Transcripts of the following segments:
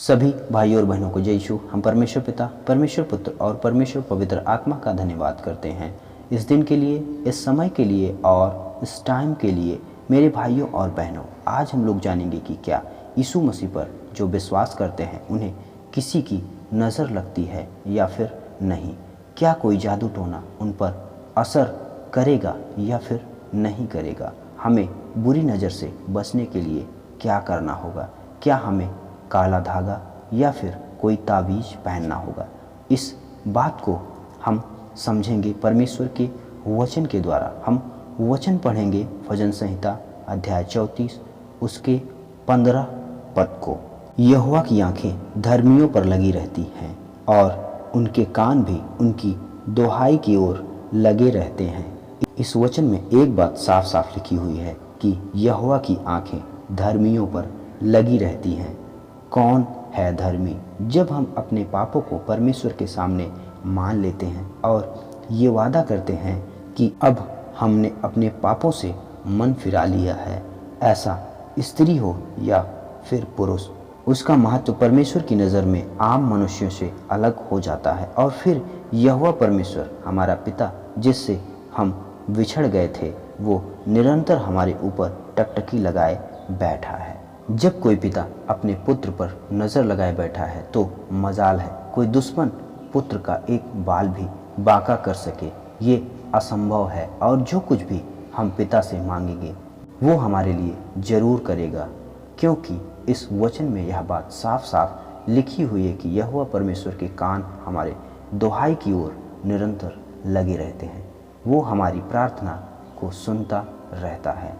सभी भाइयों और बहनों को जय यीशु। हम परमेश्वर पिता, परमेश्वर पुत्र और परमेश्वर पवित्र आत्मा का धन्यवाद करते हैं इस दिन के लिए, इस समय के लिए और इस टाइम के लिए। मेरे भाइयों और बहनों, आज हम लोग जानेंगे कि क्या यीशु मसीह पर जो विश्वास करते हैं उन्हें किसी की नज़र लगती है या फिर नहीं। क्या कोई जादू टोना उन पर असर करेगा या फिर नहीं करेगा। हमें बुरी नज़र से बचने के लिए क्या करना होगा। क्या हमें काला धागा या फिर कोई तावीज़ पहनना होगा। इस बात को हम समझेंगे परमेश्वर के वचन के द्वारा। हम वचन पढ़ेंगे भजन संहिता अध्याय 34 उसके 15 पद को। यहोवा की आंखें धर्मियों पर लगी रहती हैं और उनके कान भी उनकी दोहाई की ओर लगे रहते हैं। इस वचन में एक बात साफ साफ लिखी हुई है कि यहोवा की आंखें धर्मियों पर लगी रहती हैं। कौन है धर्मी? जब हम अपने पापों को परमेश्वर के सामने मान लेते हैं और ये वादा करते हैं कि अब हमने अपने पापों से मन फिरा लिया है, ऐसा स्त्री हो या फिर पुरुष, उसका महत्व परमेश्वर की नज़र में आम मनुष्यों से अलग हो जाता है। और फिर यहोवा परमेश्वर हमारा पिता, जिससे हम बिछड़ गए थे, वो निरंतर हमारे ऊपर टकटकी लगाए बैठा है। जब कोई पिता अपने पुत्र पर नज़र लगाए बैठा है तो मजाल है कोई दुश्मन पुत्र का एक बाल भी बांका कर सके। ये असंभव है और जो कुछ भी हम पिता से मांगेंगे वो हमारे लिए ज़रूर करेगा, क्योंकि इस वचन में यह बात साफ साफ लिखी हुई है कि यहोवा परमेश्वर के कान हमारे दोहाई की ओर निरंतर लगे रहते हैं। वो हमारी प्रार्थना को सुनता रहता है।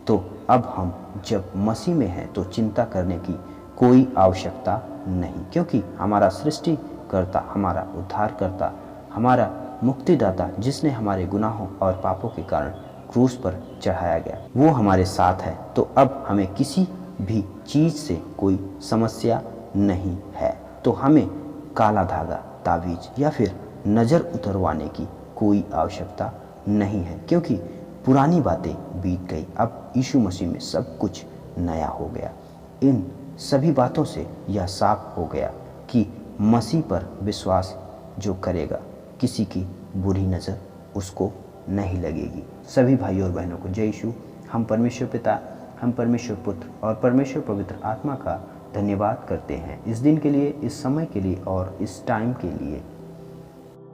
तो अब हम जब मसीह में हैं तो चिंता करने की कोई आवश्यकता नहीं, क्योंकि हमारा सृष्टिकर्ता, हमारा उद्धारकर्ता, हमारा मुक्तिदाता, जिसने हमारे गुनाहों और पापों के कारण क्रूस पर चढ़ाया गया, वो हमारे साथ है। तो अब हमें किसी भी चीज़ से कोई समस्या नहीं है। तो हमें काला धागा, तावीज़ या फिर नज़र उतरवाने की कोई आवश्यकता नहीं है, क्योंकि पुरानी बातें बीत गई। अब यीशु मसीह में सब कुछ नया हो गया। इन सभी बातों से यह साफ हो गया कि मसीह पर विश्वास जो करेगा, किसी की बुरी नज़र उसको नहीं लगेगी। सभी भाइयों और बहनों को जय यीशु। हम परमेश्वर पिता, हम परमेश्वर पुत्र और परमेश्वर पवित्र आत्मा का धन्यवाद करते हैं इस दिन के लिए, इस समय के लिए और इस टाइम के लिए।